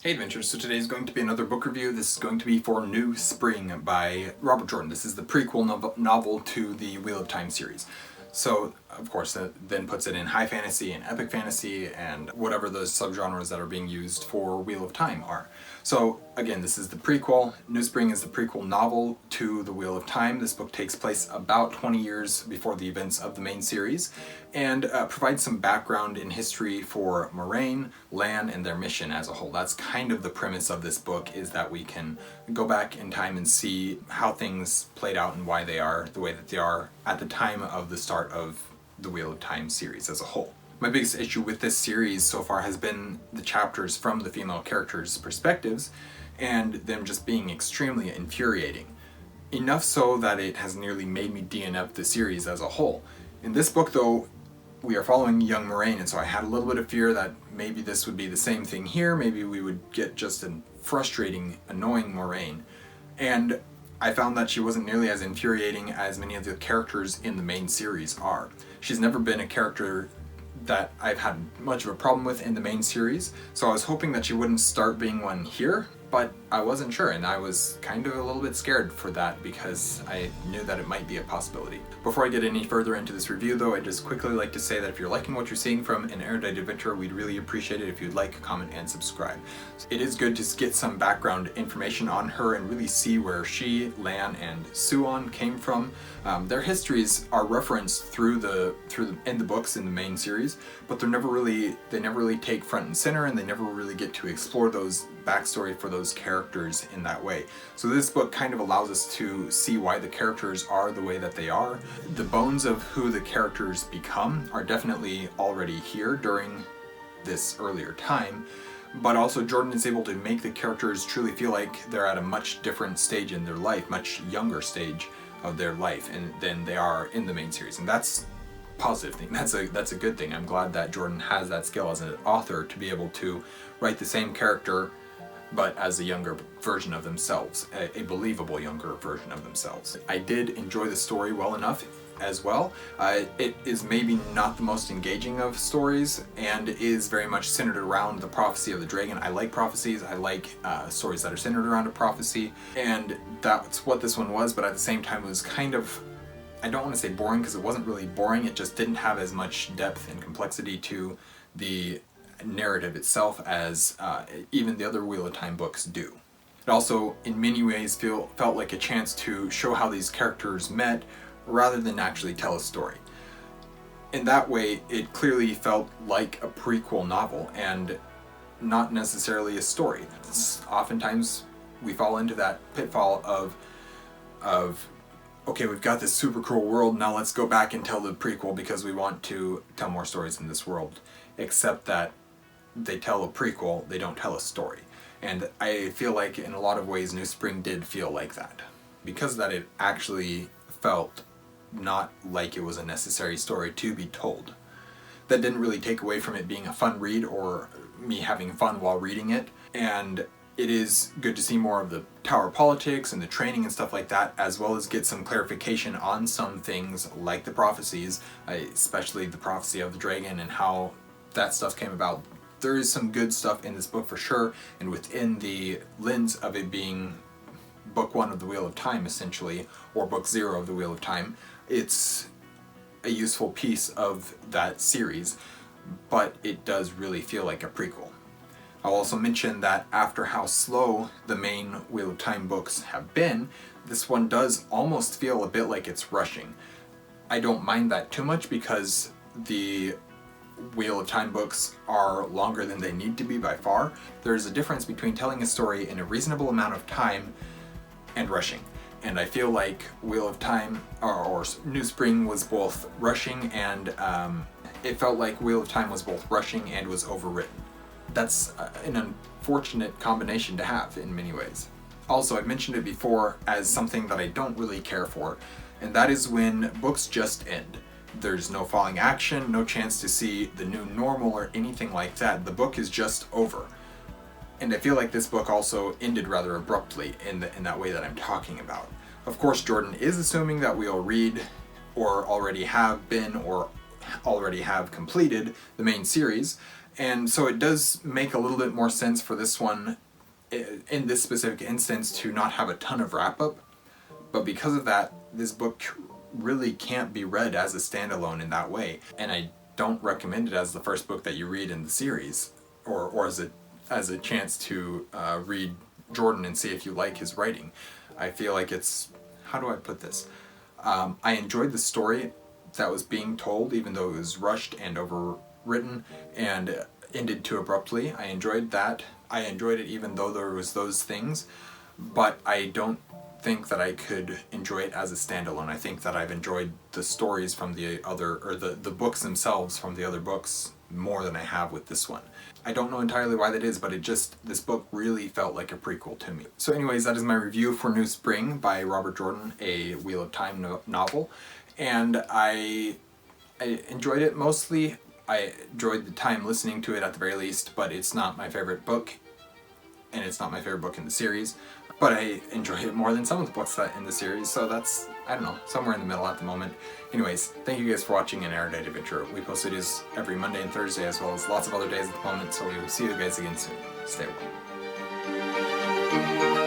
Hey Adventures, so today is going to be another book review. This is going to be for New Spring by Robert Jordan. This is the prequel novel to the Wheel of Time series. So, of course, that then puts it in high fantasy and epic fantasy and whatever the subgenres that are being used for Wheel of Time are. So, again, this is the prequel. New Spring is the prequel novel to the Wheel of Time. This book takes place about 20 years before the events of the main series and provides some background in history for Moraine, Lan, and their mission as a whole. That's kind of the premise of this book, is that we can go back in time and see how things played out and why they are the way that they are at the time of the start of the Wheel of Time series as a whole. My biggest issue with this series so far has been the chapters from the female characters' perspectives and them just being extremely infuriating. Enough so that it has nearly made me DNF the series as a whole. In this book, though, we are following young Moraine, and so I had a little bit of fear that maybe this would be the same thing here. Maybe we would get just a frustrating, annoying Moraine. And I found that she wasn't nearly as infuriating as many of the characters in the main series are. She's never been a character that I've had much of a problem with in the main series, so I was hoping that she wouldn't start being one here, but I wasn't sure, and I was kind of a little bit scared for that because I knew that it might be a possibility. Before I get any further into this review though, I'd just quickly like to say that if you're liking what you're seeing from an Erudite adventurer, we'd really appreciate it if you'd like, comment, and subscribe. It is good to get some background information on her and really see where she, Lan, and Suon came from. Their histories are referenced in the books in the main series, but they never really take front and center, and they never really get to explore those backstory for those characters in that way. So this book kind of allows us to see why the characters are the way that they are. The bones of who the characters become are definitely already here during this earlier time, but also Jordan is able to make the characters truly feel like they're at a much different stage in their life, much younger stage of their life than they are in the main series, and that's a positive thing. That's a good thing. I'm glad that Jordan has that skill as an author to be able to write the same character but as a younger version of themselves, a believable younger version of themselves. I did enjoy the story well enough as well. It is maybe not the most engaging of stories and is very much centered around the prophecy of the dragon. I like prophecies, I like stories that are centered around a prophecy, and that's what this one was, but at the same time it was kind of, I don't want to say boring because it wasn't really boring, it just didn't have as much depth and complexity to the narrative itself as even the other Wheel of Time books do. It also in many ways felt like a chance to show how these characters met rather than actually tell a story. In that way, it clearly felt like a prequel novel and not necessarily a story. Oftentimes we fall into that pitfall of okay, we've got this super cool world, now let's go back and tell the prequel because we want to tell more stories in this world. Except that they tell a prequel, they don't tell a story. And I feel like in a lot of ways New Spring did feel like that. Because of that, it actually felt not like it was a necessary story to be told. That didn't really take away from it being a fun read or me having fun while reading it. And it is good to see more of the tower politics and the training and stuff like that, as well as get some clarification on some things like the prophecies, especially the prophecy of the dragon and how that stuff came about. There is some good stuff in this book for sure, and within the lens of it being book 1 of the Wheel of Time essentially, or book 0 of the Wheel of Time, it's a useful piece of that series, but it does really feel like a prequel. I'll also mention that after how slow the main Wheel of Time books have been, this one does almost feel a bit like it's rushing. I don't mind that too much because the Wheel of Time books are longer than they need to be by far. There's a difference between telling a story in a reasonable amount of time and rushing. And I feel like Wheel of Time or New Spring was both rushing and it felt like Wheel of Time was both rushing and was overwritten. That's an unfortunate combination to have in many ways. Also, I've mentioned it before as something that I don't really care for, and that is when books just end. There's no falling action, no chance to see the new normal or anything like that. The book is just over. And I feel like this book also ended rather abruptly in that way that I'm talking about. Of course, Jordan is assuming that we'll read or already have been or already have completed the main series, And so it does make a little bit more sense for this one, in this specific instance, to not have a ton of wrap-up. But because of that, this book really can't be read as a standalone in that way. And I don't recommend it as the first book that you read in the series, or as a chance to read Jordan and see if you like his writing. I feel like it's, how do I put this? I enjoyed the story that was being told, even though it was rushed and overwritten and ended too abruptly. I enjoyed that. I enjoyed it even though there was those things, but I don't think that I could enjoy it as a standalone. I think that I've enjoyed the stories from the other, or the books themselves from the other books, more than I have with this one. I don't know entirely why that is, but this book really felt like a prequel to me. So anyways, that is my review for New Spring by Robert Jordan, a Wheel of Time novel. And I enjoyed it mostly. I enjoyed the time listening to it at the very least, but it's not my favorite book, and it's not my favorite book in the series. But I enjoy it more than some of the books in the series, so that's, I don't know, somewhere in the middle at the moment. Anyways, thank you guys for watching an Erudite Adventure. We post videos every Monday and Thursday, as well as lots of other days at the moment, so we will see you guys again soon. Stay well.